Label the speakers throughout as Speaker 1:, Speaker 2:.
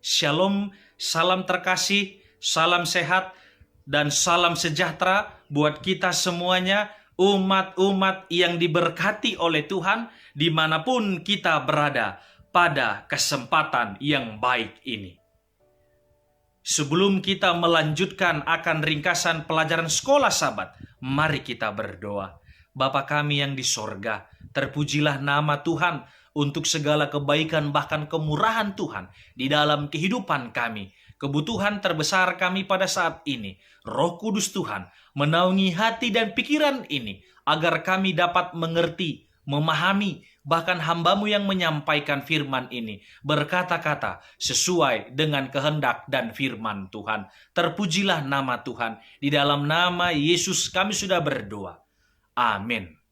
Speaker 1: Shalom, salam terkasih, salam sehat, dan salam sejahtera buat kita semuanya, umat-umat yang diberkati oleh Tuhan dimanapun kita berada pada kesempatan yang baik ini. Sebelum kita melanjutkan akan ringkasan pelajaran sekolah Sabat, mari kita berdoa. Bapa kami yang di sorga, terpujilah nama Tuhan untuk segala kebaikan bahkan kemurahan Tuhan di dalam kehidupan kami. Kebutuhan terbesar kami pada saat ini, Roh Kudus Tuhan menaungi hati dan pikiran ini agar kami dapat mengerti, memahami, bahkan hamba-Mu yang menyampaikan firman ini berkata-kata sesuai dengan kehendak dan firman Tuhan. Terpujilah nama Tuhan. Di dalam nama Yesus kami sudah berdoa. Amin.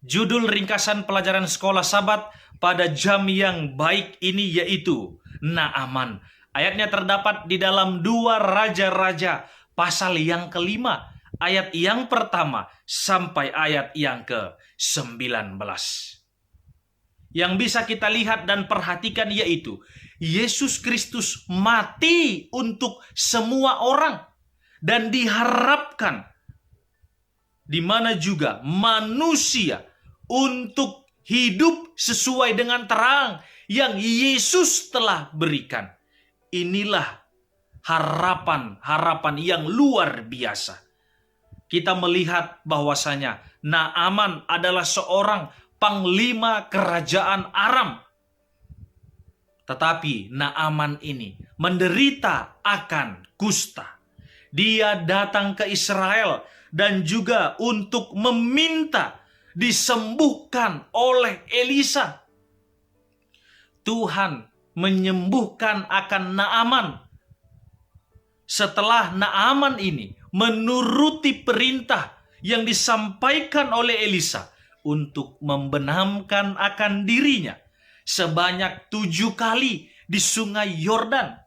Speaker 1: Judul ringkasan pelajaran sekolah Sabat pada jam yang baik ini yaitu Naaman. Ayatnya terdapat di dalam 2 Raja-Raja pasal yang kelima, ayat yang pertama sampai ayat yang ke-19. Yang bisa kita lihat dan perhatikan yaitu Yesus Kristus mati untuk semua orang dan diharapkan di mana juga manusia untuk hidup sesuai dengan terang yang Yesus telah berikan. Inilah harapan yang luar biasa. Kita melihat bahwasanya Naaman adalah seorang panglima kerajaan Aram. Tetapi Naaman ini menderita akan kusta. Dia datang ke Israel dan juga untuk meminta disembuhkan oleh Elisa. Tuhan menyembuhkan akan Naaman. Setelah Naaman ini menuruti perintah yang disampaikan oleh Elisa untuk membenamkan akan dirinya sebanyak 7 kali di sungai Yordan.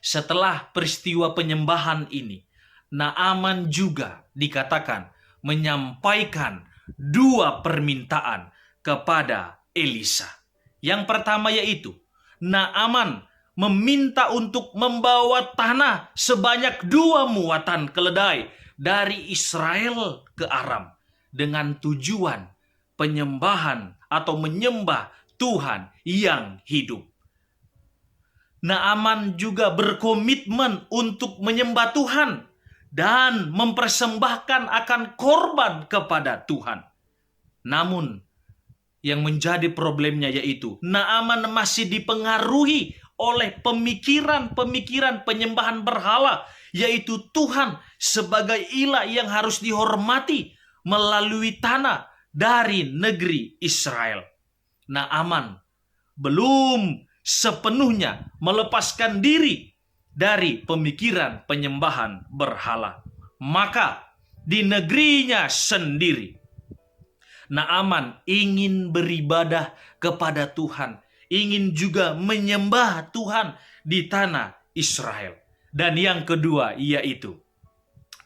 Speaker 1: Setelah peristiwa penyembahan ini, Naaman juga dikatakan menyampaikan 2 permintaan kepada Elisa. Yang pertama yaitu Naaman meminta untuk membawa tanah sebanyak 2 muatan keledai dari Israel ke Aram dengan tujuan penyembahan atau menyembah Tuhan yang hidup. Naaman juga berkomitmen untuk menyembah Tuhan dan mempersembahkan akan korban kepada Tuhan. Namun yang menjadi problemnya yaitu Naaman masih dipengaruhi oleh pemikiran penyembahan berhala, yaitu Tuhan sebagai ilah yang harus dihormati melalui tanah dari negeri Israel. Naaman belum sepenuhnya melepaskan diri dari pemikiran penyembahan berhala. Maka di negerinya sendiri Naaman ingin beribadah kepada Tuhan, ingin juga menyembah Tuhan di tanah Israel. Dan yang kedua yaitu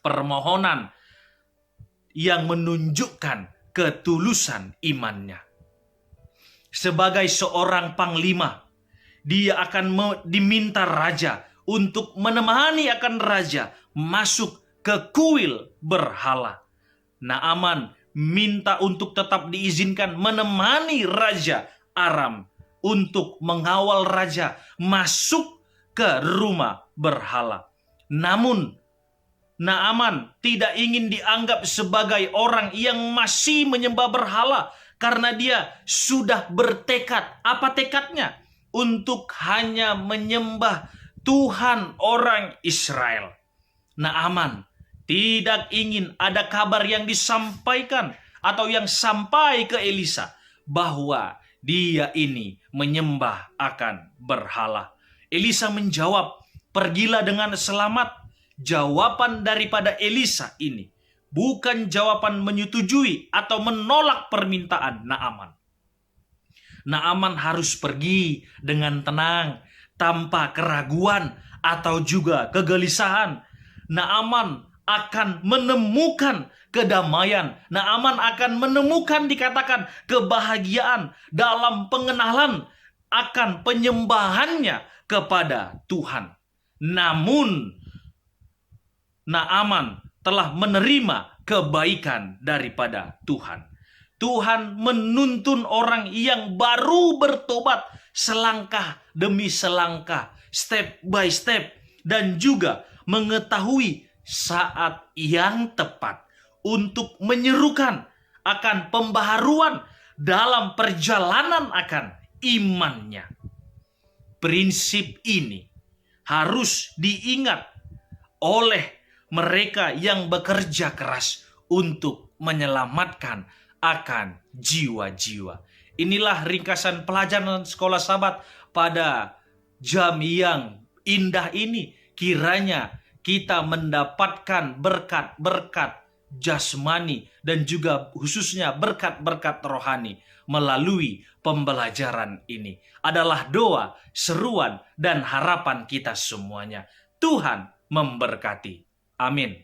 Speaker 1: permohonan yang menunjukkan ketulusan imannya. Sebagai seorang panglima, dia akan diminta raja untuk menemani akan raja masuk ke kuil berhala. Naaman minta untuk tetap diizinkan menemani Raja Aram untuk mengawal raja masuk ke rumah berhala. Namun Naaman tidak ingin dianggap sebagai orang yang masih menyembah berhala karena dia sudah bertekad. Apa tekadnya? Untuk hanya menyembah Tuhan orang Israel. Naaman tidak ingin ada kabar yang disampaikan atau yang sampai ke Elisa bahwa dia ini menyembah akan berhala. Elisa menjawab, "Pergilah dengan selamat." Jawaban daripada Elisa ini bukan jawaban menyetujui atau menolak permintaan Naaman. Naaman harus pergi dengan tenang, tanpa keraguan atau juga kegelisahan. Naaman akan menemukan kedamaian. Naaman akan menemukan dikatakan kebahagiaan dalam pengenalan akan penyembahannya kepada Tuhan. Namun Naaman telah menerima kebaikan daripada Tuhan. Tuhan menuntun orang yang baru bertobat selangkah demi selangkah, step by step, dan juga mengetahui saat yang tepat untuk menyerukan akan pembaharuan dalam perjalanan akan imannya. Prinsip ini harus diingat oleh mereka yang bekerja keras untuk menyelamatkan akan jiwa-jiwa. Inilah ringkasan pelajaran Sekolah Sabat pada jam yang indah ini. Kiranya kita mendapatkan berkat-berkat jasmani dan juga khususnya berkat-berkat rohani melalui pembelajaran ini. Adalah doa, seruan, dan harapan kita semuanya. Tuhan memberkati. Amin.